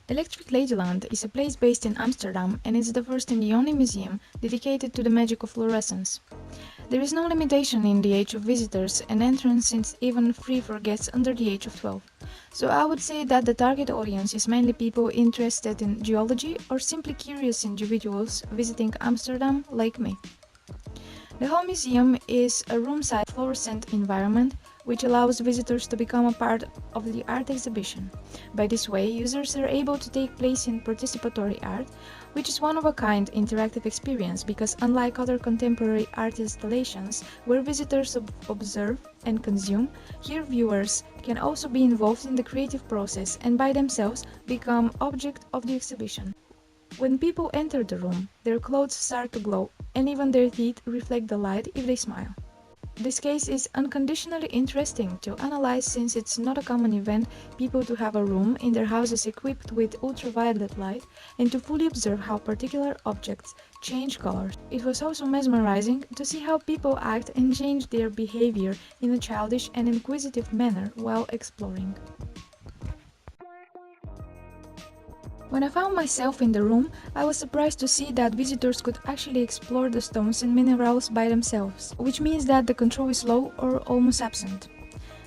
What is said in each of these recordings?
Electric Ladyland is a place based in Amsterdam and is the first and the only museum dedicated to the magic of fluorescence. There is no limitation in the age of visitors, and entrance is even free for guests under the age of 12. So I would say that the target audience is mainly people interested in geology or simply curious individuals visiting Amsterdam like me. The whole museum is a room-side fluorescent environment which allows visitors to become a part of the art exhibition. By this way, users are able to take place in participatory art, which is one-of-a-kind interactive experience because unlike other contemporary art installations where visitors observe and consume, here viewers can also be involved in the creative process and by themselves become object of the exhibition. When people enter the room, their clothes start to glow and even their teeth reflect the light if they smile. This case is unconditionally interesting to analyze since it's not a common event people to have a room in their houses equipped with ultraviolet light and to fully observe how particular objects change colors. It was also mesmerizing to see how people act and change their behavior in a childish and inquisitive manner while exploring. When I found myself in the room, I was surprised to see that visitors could actually explore the stones and minerals by themselves, which means that the control is low or almost absent.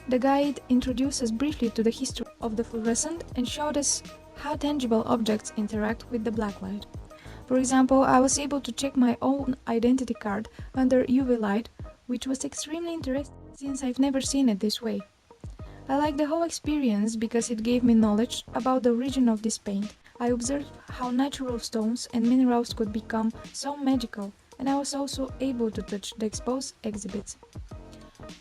The guide introduced us briefly to the history of the fluorescent and showed us how tangible objects interact with the blacklight. For example, I was able to check my own identity card under UV light, which was extremely interesting since I've never seen it this way. I liked the whole experience because it gave me knowledge about the origin of this paint. I observed how natural stones and minerals could become so magical, and I was also able to touch the exposed exhibits.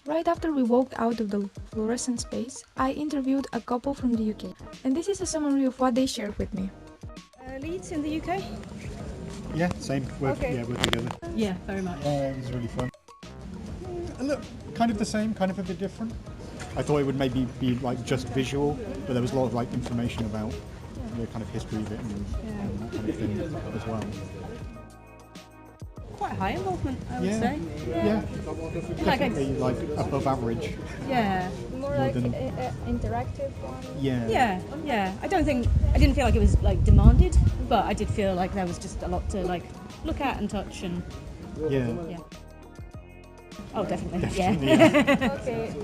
Right after we walked out of the fluorescent space, I interviewed a couple from the UK, and this is a summary of what they shared with me. Leeds in the UK? Yeah, same. We're together. Yeah, very much. It was really fun. Look, kind of the same, kind of a bit different. I thought it would maybe be like just visual, but there was a lot of like information about the kind of history of it and that kind of thing as well. Quite high involvement, I would say. Yeah. Definitely like above average. Yeah. More like an interactive one? Yeah. Yeah. I didn't feel like it was like demanded, but I did feel like there was just a lot to like look at and touch and Yeah. Oh, definitely. Yeah. Okay.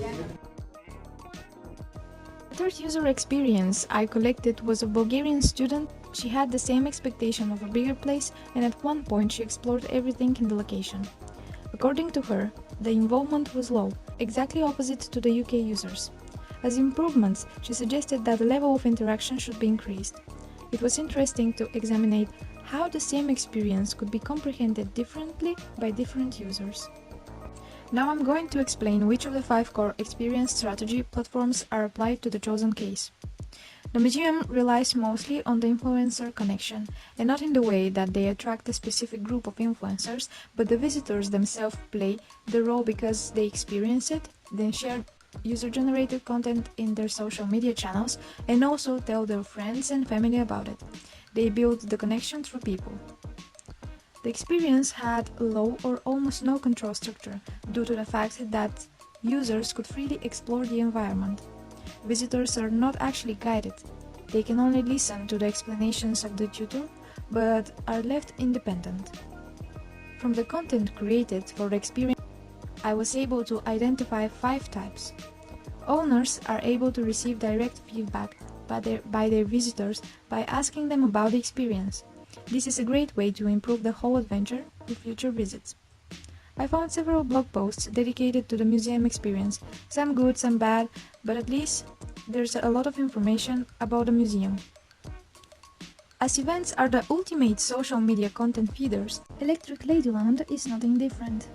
The third user experience I collected was a Bulgarian student. She had the same expectation of a bigger place and at one point she explored everything in the location. According to her, the involvement was low, exactly opposite to the UK users. As improvements, she suggested that the level of interaction should be increased. It was interesting to examine how the same experience could be comprehended differently by different users. Now I'm going to explain which of the 5 core experience strategy platforms are applied to the chosen case. The museum relies mostly on the influencer connection, and not in the way that they attract a specific group of influencers, but the visitors themselves play the role because they experience it, then share user-generated content in their social media channels, and also tell their friends and family about it. They build the connection through people. The experience had low or almost no control structure due to the fact that users could freely explore the environment. Visitors are not actually guided. They can only listen to the explanations of the tutor, but are left independent. From the content created for the experience, I was able to identify 5 types. Owners are able to receive direct feedback by their visitors by asking them about the experience. This is a great way to improve the whole adventure with future visits. I found several blog posts dedicated to the museum experience, some good, some bad, but at least there's a lot of information about the museum. As events are the ultimate social media content feeders, Electric Ladyland is nothing different.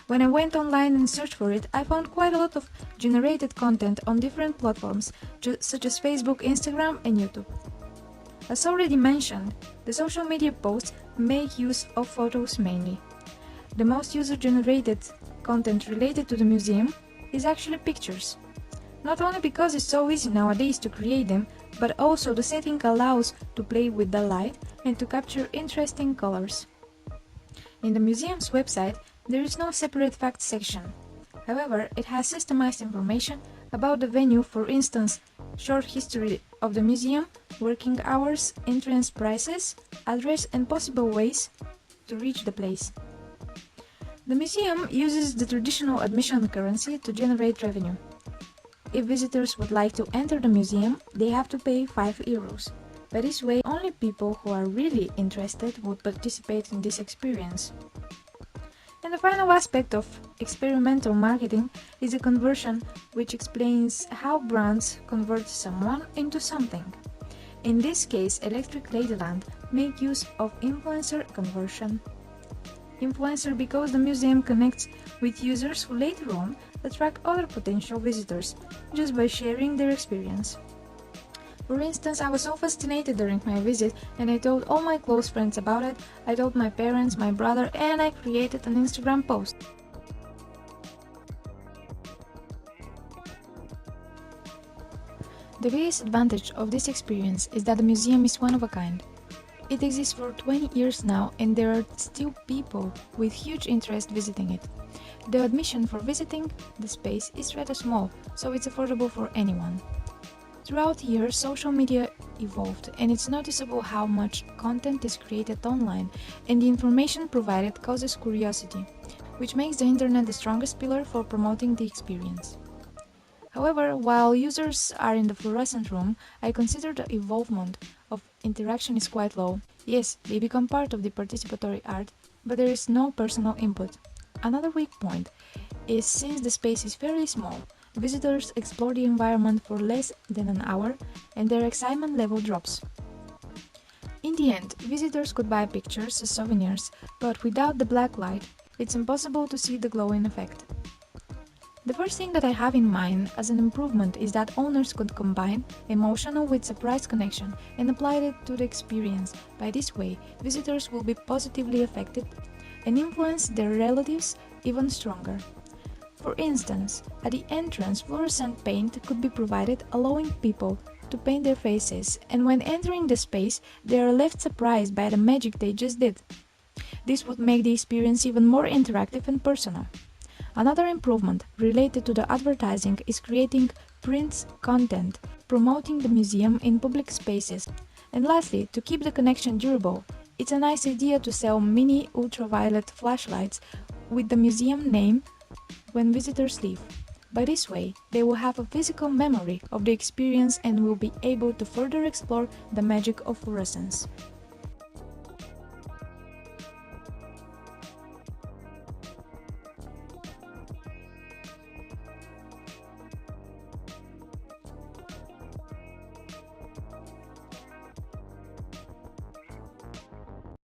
When I went online and searched for it, I found quite a lot of generated content on different platforms, such as Facebook, Instagram and YouTube. As already mentioned, the social media posts make use of photos mainly. The most user-generated content related to the museum is actually pictures. Not only because it's so easy nowadays to create them, but also the setting allows to play with the light and to capture interesting colors. In the museum's website, there is no separate facts section. However, it has systemized information about the venue, for instance, short history of the museum, working hours, entrance prices, address and possible ways to reach the place. The museum uses the traditional admission currency to generate revenue. If visitors would like to enter the museum, they have to pay 5 euros. By this way, only people who are really interested would participate in this experience. And the final aspect of experimental marketing is the conversion, which explains how brands convert someone into something. In this case, Electric Ladyland make use of influencer conversion. Influencer because the museum connects with users who later on attract other potential visitors just by sharing their experience. For instance, I was so fascinated during my visit and I told all my close friends about it, I told my parents, my brother, and I created an Instagram post. The biggest advantage of this experience is that the museum is one of a kind. It exists for 20 years now and there are still people with huge interest visiting it. The admission for visiting the space is rather small, so it's affordable for anyone. Throughout the years, social media evolved and it's noticeable how much content is created online and the information provided causes curiosity, which makes the internet the strongest pillar for promoting the experience. However, while users are in the fluorescent room, I consider the involvement of interaction is quite low. Yes, they become part of the participatory art, but there is no personal input. Another weak point is since the space is fairly small, visitors explore the environment for less than an hour and their excitement level drops. In the end, visitors could buy pictures as souvenirs, but without the black light, it's impossible to see the glowing effect. The first thing that I have in mind as an improvement is that owners could combine emotional with surprise connection and apply it to the experience. By this way, visitors will be positively affected and influence their relatives even stronger. For instance, at the entrance, fluorescent paint could be provided, allowing people to paint their faces, and when entering the space, they are left surprised by the magic they just did. This would make the experience even more interactive and personal. Another improvement related to the advertising is creating print content, promoting the museum in public spaces. And lastly, to keep the connection durable, it's a nice idea to sell mini ultraviolet flashlights with the museum name when visitors leave. By this way, they will have a physical memory of the experience and will be able to further explore the magic of fluorescence.